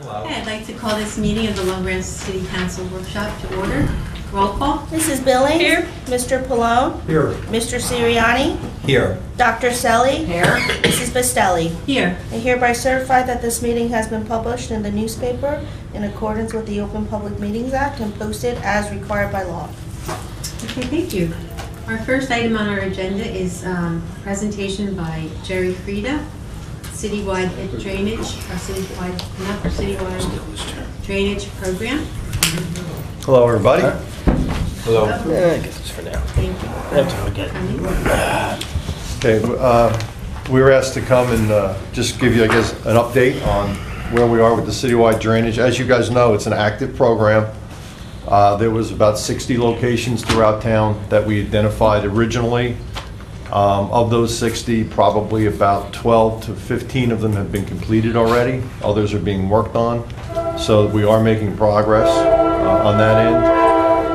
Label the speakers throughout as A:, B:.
A: Okay, I'd like to call this meeting of the Long Branch City Council Workshop to order. Roll call.
B: Mrs. Billings?
A: Here.
B: Mr. Pallone?
C: Here.
B: Mr. Siriani?
C: Here.
B: Dr. Selly?
A: Here.
B: Mrs. Bastelli?
A: Here.
B: I hereby certify that this meeting has been published in the newspaper in accordance with the Open Public Meetings Act and posted as required by law.
A: Okay, thank you. Our first item on our agenda is presentation by Jerry Frieda, citywide drainage, citywide drainage program.
C: Hello, everybody.
D: Hello.
C: I get this for now.
A: Thank you.
C: After I get it. Okay, we were asked to come and just give you, I guess, an update on where we are with the citywide drainage. As you guys know, it's an active program. There was about 60 locations throughout town that we identified originally. Of those 60, probably about 12 to 15 of them have been completed already. Others are being worked on. So we are making progress on that end.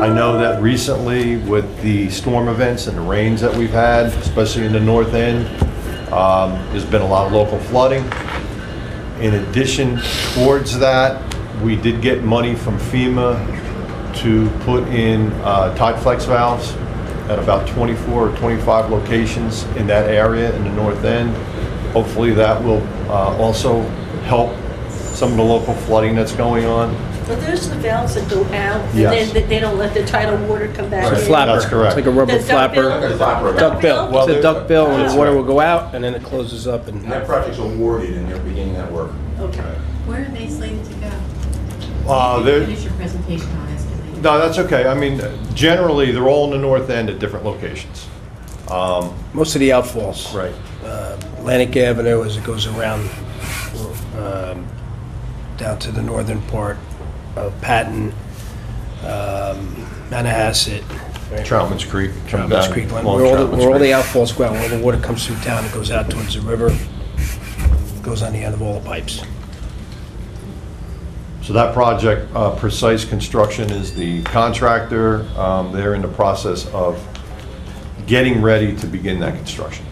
C: I know that recently with the storm events and the rains that we've had, especially in the north end, there's been a lot of local flooding. In addition towards that, we did get money from FEMA to put in tide flex valves at about 24 or 25 locations in that area in the north end. Hopefully that will also help some of the local flooding that's going on.
E: But there's the valves that go out, and
C: Yes.
E: then they don't let the tidal water come back
C: It's
E: in.
C: a flapper. That's correct.
F: It's like a rubber
E: The duck bill?
F: flapper.
E: Duck bill?
F: It's a duck bill, and
C: That's
F: the water
C: right.
F: will go out, and then it closes up.
D: And that project's awarded and they're beginning that work.
E: Okay.
A: Where are they slated to go?
C: They're-
A: Finish your presentation on this.
C: No, that's okay. I mean, generally, they're all in the north end at different locations.
F: Most of the outfalls.
C: Right.
F: Atlantic Avenue as it goes around down to the northern part of Patton, Manahasset, right?
C: Troutman's Creek.
F: Troutman's Creek,
C: Along
F: where all
C: Troutman's
F: the
C: Creek.
F: outfalls go out, where the water comes through town, it goes out towards the river, goes on the end of all the pipes.
C: So that project, Precise Construction is the contractor. They're in the process of getting ready to begin that construction.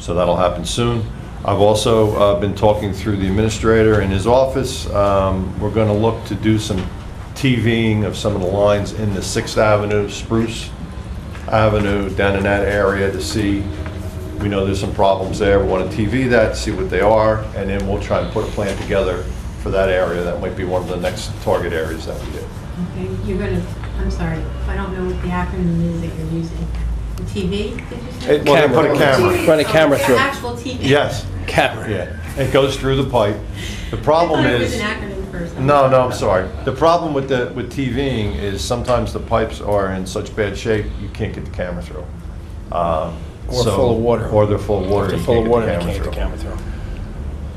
C: So that'll happen soon. I've also been talking through the administrator in his office. We're going to look to do some TVing of some of the lines in the 6th Avenue, Spruce Avenue, down in that area to see. We know there's some problems there. We want to TV that, see what they are, and then we'll try and put a plan together for that area. That might be one of the next target areas that we do.
A: Okay, you're gonna, I'm sorry, I don't know what the acronym is that you're using. The TV, did you say?
C: Well, they put a camera.
F: Run a camera
A: Oh,
F: through.
A: the actual TV.
C: Yes.
F: Camera.
C: Yeah, it goes through the pipe. The problem
A: I thought it was
C: is,
A: an acronym first.
C: no, I'm sorry. The problem with TVing is sometimes the pipes are in such bad shape, you can't get the camera through.
F: Or full of water.
C: Or they're full of water.
F: If they're
C: you
F: full
C: can't
F: of water,
C: get
F: they
C: the
F: can't get the
C: camera
F: camera through.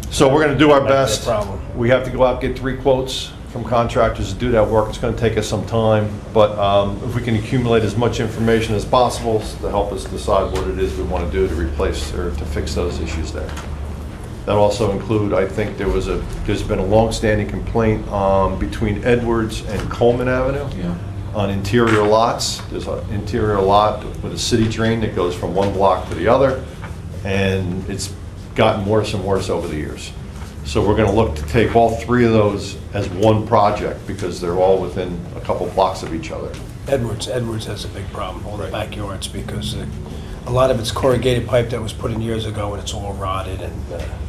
C: through. So we're gonna do our
F: Might be a
C: best.
F: problem.
C: We have to go out and get 3 quotes from contractors to do that work. It's gonna take us some time, but if we can accumulate as much information as possible to help us decide what it is we wanna do to replace or to fix those issues there. That also include, I think there's been a long-standing complaint between Edwards and Coleman Avenue on interior lots. There's an interior lot with a city drain that goes from one block to the other, and it's gotten worse and worse over the years. So we're gonna look to take all 3 of those as one project because they're all within a couple blocks of each other.
F: Edwards has a big problem, all the backyards, because a lot of it's corrugated pipe that was put in years ago, and it's all rotted and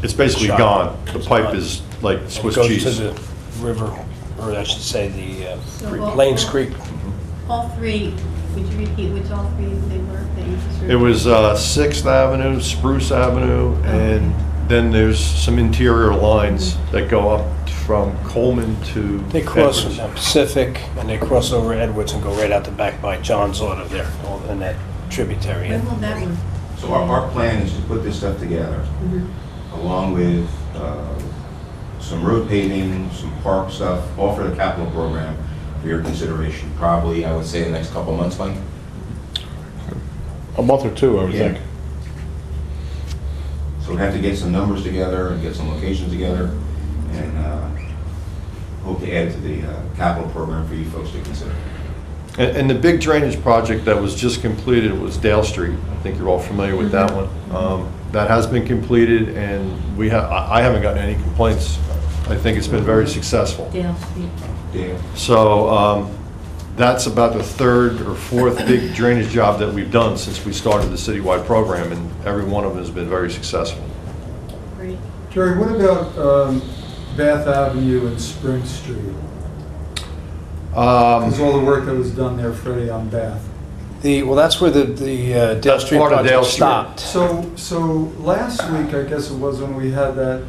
C: It's basically
F: shot.
C: gone. The
F: It's
C: pipe
F: gone.
C: is like
F: And
C: Swiss
F: it goes
C: cheese.
F: to the river, or I should say the
A: So
F: Lanes Creek.
A: All 3, would you repeat which all 3 they were that you just reviewed?
C: It was 6th Avenue, Spruce Avenue, and then there's some interior lines that go up from Coleman to
F: They cross
C: Edwards.
F: from Pacific, and they cross over Edwards and go right out the back by John's Auto there, all in that tributary.
A: When will that one?
D: So our plan is to put this stuff together, along with some road paving, some park stuff, all for the capital program for your consideration. Probably, I would say, the next couple months, Mike.
G: A month or 2, I would
D: Yeah.
G: think.
D: So we have to get some numbers together and get some locations together, and hope to add to the capital program for you folks to consider.
C: And the big drainage project that was just completed was Dale Street. I think you're all familiar with that one. That has been completed, and I haven't gotten any complaints I think it's been very successful.
A: Dale, Street.
D: Dale.
C: So that's about the third or fourth big drainage job that we've done since we started the citywide program, and every one of them has been very successful.
A: Great.
H: Jerry, what about Bath Avenue and Spring Street? Because all the work that was done there, Freddie, on Bath.
F: Well, that's where the Dale
C: That's
F: Street
C: part of Dale
F: project
C: Street.
F: stopped.
H: So last week, I guess it was when we had that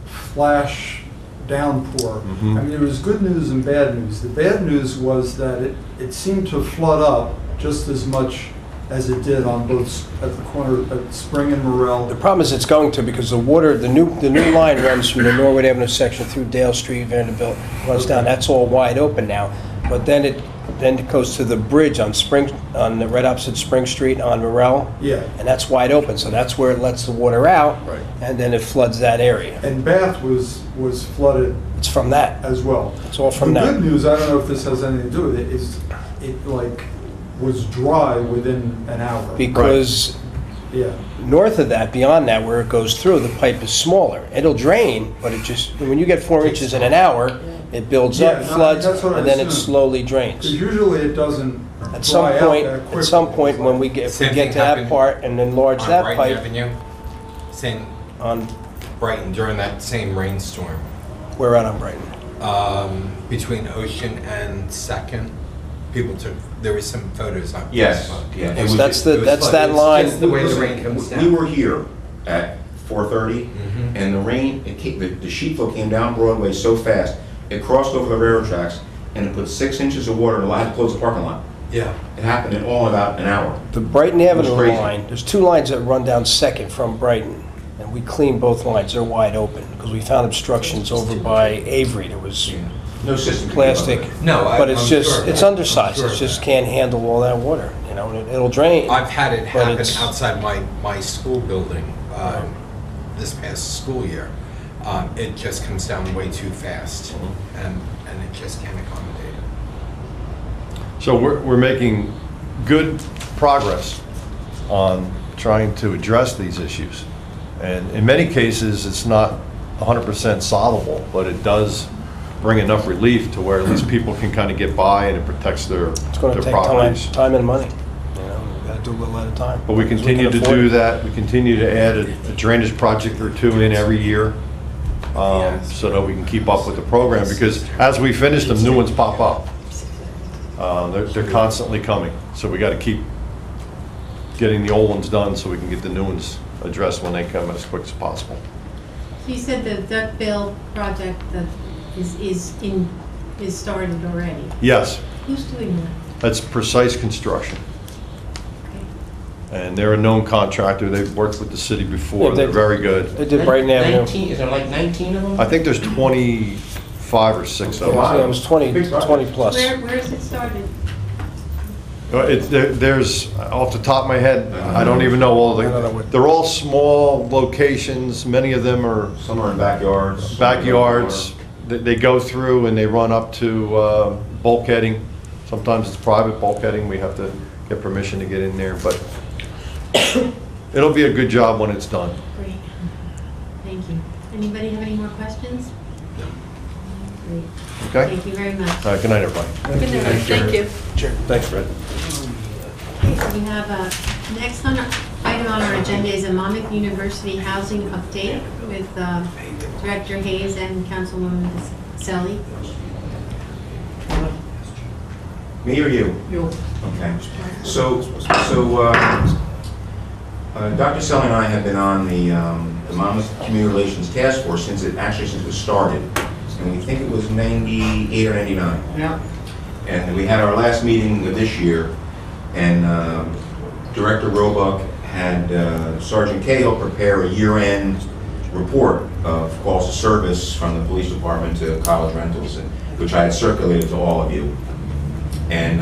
H: flash downpour.
C: Mhm.
H: I mean, there was good news and bad news. The bad news was that it seemed to flood up just as much as it did on both at the corner at Spring and
F: The
H: Morel.
F: problem is it's going to, because the water, the new line runs from the Norwood Avenue section through Dale Street, Vanderbilt, runs down, that's all wide open now. But then it goes to the bridge on the right opposite Spring Street on Morel,
H: Yeah,
F: and that's wide open, so that's where it lets the water out,
C: Right.
F: and then it floods that area.
H: and Bath was flooded
F: It's from that,
H: as well.
F: it's all from
H: The
F: that.
H: good news, I don't know if this has anything to do with it, is it like was dry within an hour.
F: Because
H: Yeah.
F: north of that, beyond that, where it goes through, the pipe is smaller. It'll drain, but it just, when you get 4 inches in an hour, it builds
H: Yeah,
F: up,
H: no,
F: floods,
H: that's what I
F: and then it
H: assumed.
F: slowly
H: Because
F: drains.
H: usually it doesn't
F: At some
H: dry
F: point,
H: out that quickly.
F: at some point, when we get, if we
I: Same
F: get
I: thing
F: to that
I: happened
F: part and enlarge
I: on
F: that
I: Brighton
F: pipe
I: Avenue, same
F: on,
I: Brighton during that same rainstorm,
F: we're out on Brighton.
I: between Ocean and Second, there were some photos on
D: Yes,
I: Facebook.
D: yeah.
I: It was-
F: That's
I: it was
F: that
I: flooded. It's
F: line.
I: just the way the rain comes
D: We
I: down.
D: were here at 4:30,
I: Mhm.
D: and the rain, the sheet flow came down Broadway so fast, it crossed over the railroad tracks, and it put 6 inches of water, and I had to close the parking lot.
I: Yeah.
D: It happened in all about an hour.
F: The Brighton
D: was
F: Avenue
D: crazy.
F: line, there's two lines that run down Second from Brighton, and we cleaned both lines, they're wide open, because we found obstructions over by Avery, there was
D: No system. could keep up
F: plastic.
D: with it.
I: No,
F: But it's
I: I'm
F: just,
I: sure of
F: it's
I: that.
F: undersized,
I: I'm
F: it
I: sure
F: just
I: of
F: can't handle all that water, you know, and it'll drain.
I: that. I've had it
F: But
I: happen
F: it's-
I: outside my school building this past school year. It just comes down way too fast, and it just can't accommodate it.
C: So we're making good progress on trying to address these issues. And in many cases, it's not 100% solvable, but it does bring enough relief to where at least people can kind of get by and it protects their
F: It's gonna take
C: properties.
F: time and money, you know, we gotta do a little at a time.
C: But we
F: Because
C: continue
F: can
C: to
F: afford
C: do
F: it.
C: that. We continue to add a drainage project or two in every year so that we can keep up with the program. Because as we finish them, new ones pop up. They're constantly coming. So we got to keep getting the old ones done so we can get the new ones addressed when they come as quick as possible.
A: So you said the duckbill project that is started already.
C: Yes,
A: Who's doing that?
C: that's Precise Construction.
A: Okay.
C: And they're a known contractor. They've worked with the city before.
F: Yeah, they-
C: They're very good.
F: They did Brighton Avenue.
D: 19, is there like 19 of them?
C: I think there's 25 or 6 of them.
D: Wow.
F: Yeah, it was 20 plus.
A: Where is it started?
C: There's, off the top of my head, I don't even know all
F: I don't know
C: the,
F: what-
C: they're all small locations. Many of them are
D: Some are in backyards.
C: backyards. They go through and they run up to bulkheading. Sometimes it's private bulkheading. We have to get permission to get in there, but it'll be a good job when it's done.
A: Great. Thank you. Anybody have any more questions? Great.
C: Okay?
A: Thank you very much.
C: All right, good night, everybody.
E: Good night, thank you.
C: Thanks, Fred.
A: Okay, so we have next item on our agenda is a Monmouth University housing update with Director Hayes and Councilwoman Selly.
D: Me or you? You. Okay. So Dr. Selly and I have been on the Monmouth Community Relations Task Force since it was started. And we think it was 98 or 99.
E: Yeah.
D: And we had our last meeting of this year, and Director Roebuck had Sergeant Cahill prepare a year-end report of calls of service from the police department to college rentals, which I had circulated to all of you. And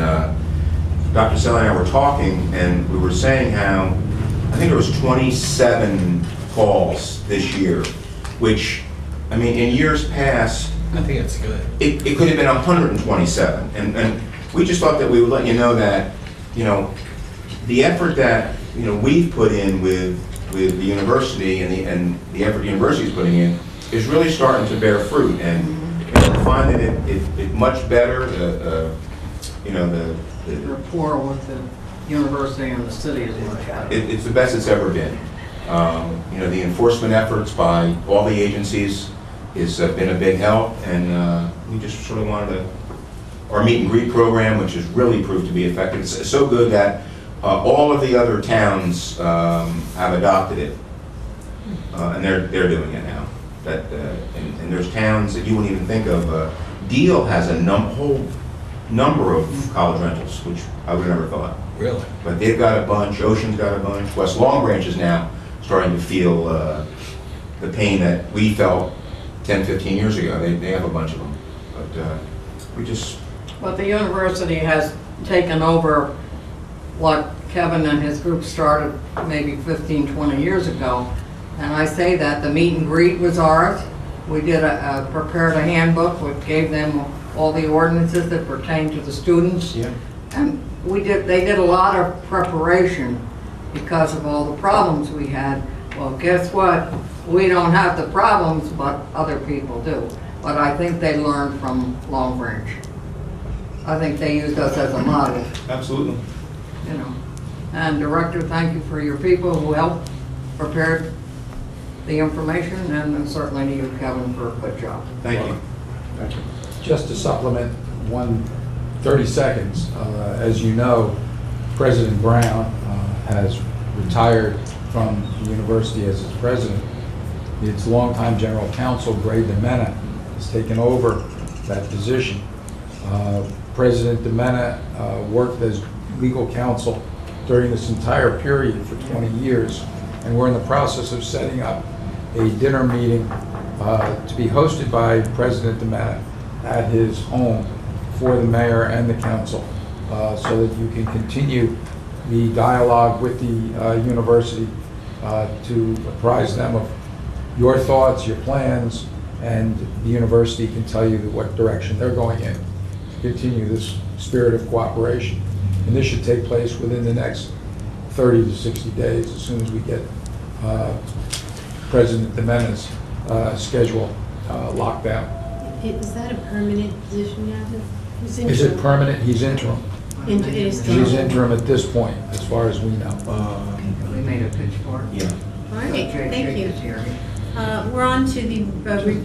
D: Dr. Selly and I were talking, and we were saying how I think there was 27 calls this year, which, I mean, in years past,
I: I think it's good.
D: it could have been 127. And we just thought that we would let you know that, you know, the effort that, you know, we've put in with the university and the effort the university is putting in, is really starting to bear fruit, and I'm finding it much better. The
J: rapport with the university and the city is much better.
D: it's the best it's ever been. The enforcement efforts by all the agencies has been a big help, and we just sort of wanted our meet and greet program, which has really proved to be effective. It's so good that all of the other towns have adopted it, and they're doing it now. And there's towns that you wouldn't even think of. Deal has a whole number of college rentals, which I would have never thought.
I: Really?
D: But they've got a bunch, Ocean's got a bunch, West Long Branch is now starting to feel the pain that we felt 10, 15 years ago. They have a bunch of them. But
J: But the university has taken over what Kevin and his group started maybe 15, 20 years ago. And I say that the meet and greet was ours. We prepared a handbook which gave them all the ordinances that pertain to the students.
D: Yeah.
J: And they did a lot of preparation because of all the problems we had. Well, guess what? We don't have the problems, but other people do. But I think they learned from Long Branch. I think they used us as a model,
D: absolutely.
J: And Director, thank you for your people who helped prepare the information, and certainly to you, Kevin, for a good job.
D: Thank you.
K: Just to supplement 30 seconds, as you know, President Brown has retired from the university as its president. Its longtime general counsel, Gray DeMena, has taken over that position. President DeMena worked as legal counsel during this entire period for 20 years, and we're in the process of setting up a dinner meeting to be hosted by President DeMena at his home for the mayor and the council, so that you can continue the dialogue with the university to apprise them of your thoughts, your plans, and the university can tell you what direction they're going in to continue this spirit of cooperation. And this should take place within the next 30 to 60 days, as soon as we get President DeMena's schedule locked down.
A: Is that a permanent position now?
K: Is it permanent? He's interim. He's interim at this point, as far as we know.
J: We made a pitch for it.
D: Yeah.
A: All right, thank you.
J: Is here.
A: We're on to the,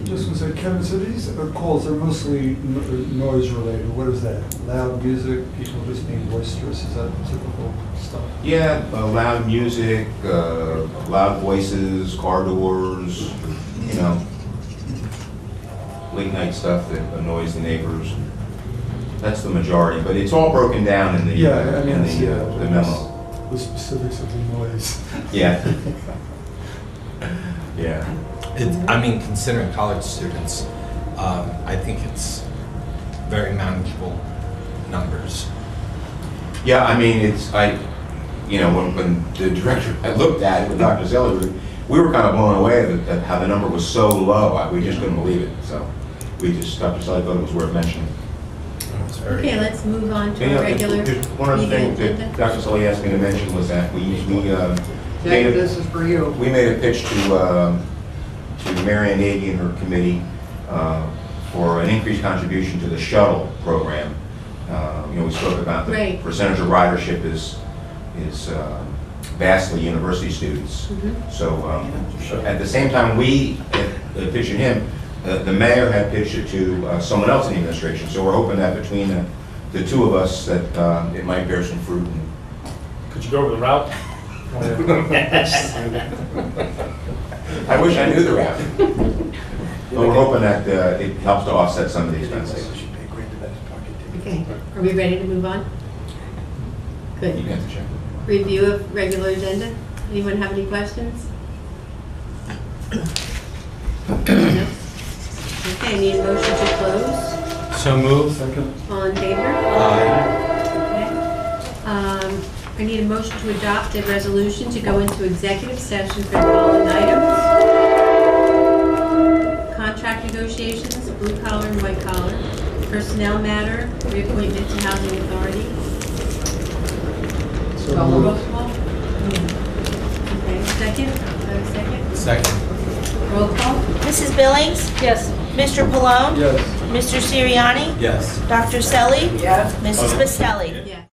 H: Just want to say, Kevin, so these calls are mostly noise related. What is that? Loud music, people just being boisterous? Is that typical stuff?
D: Yeah, loud music, loud voices, car doors, late night stuff that annoys the neighbors. That's the majority, but it's all broken down in the the memo.
H: The specifics of the noise.
D: Yeah. Yeah.
I: Considering college students, I think it's very manageable numbers.
D: Yeah, when the director had looked at it with Dr. Zeller, we were kind of blown away at how the number was so low. We just couldn't believe it. So Dr. Zeller thought it was worth mentioning.
A: okay, let's move on to our regular
D: One other
A: meeting
D: thing
A: agenda.
D: that Dr. Sully asked me to mention was that
J: Jake, this is for you.
D: we made a pitch to Marianne Nagy and her committee for an increased contribution to the shuttle program. We spoke about the
A: Right.
D: percentage of ridership is vastly university students.
A: Mm-hmm.
D: So at the same time we pitched him, the mayor had pitched it to someone else in the administration. So we're hoping that between the two of us that it might bear some fruit.
L: Could you go over the route?
D: I wish I knew the route. But we're hoping that it helps to offset some of the expenses.
A: Okay, are we ready to move on?
D: You
A: Good.
D: can have to check.
A: Review of regular agenda. Anyone have any questions? No? Okay, need a motion to close.
I: So moved.
H: Second.
A: All in favor?
I: Aye.
A: Okay. I need a motion to adopt a resolution to go into executive session for the following items. Contract negotiations, blue collar and white collar. Personnel matter, reappointment to housing authority.
H: So moved.
A: Okay, second? Second?
I: Second.
A: Roll call?
B: Mrs. Billings?
E: Yes.
B: Mr. Pallone?
H: Yes.
B: Mr. Siriani?
I: Yes.
B: Dr. Selly?
E: Yes.
B: Mrs. Pacelli?
A: Yes.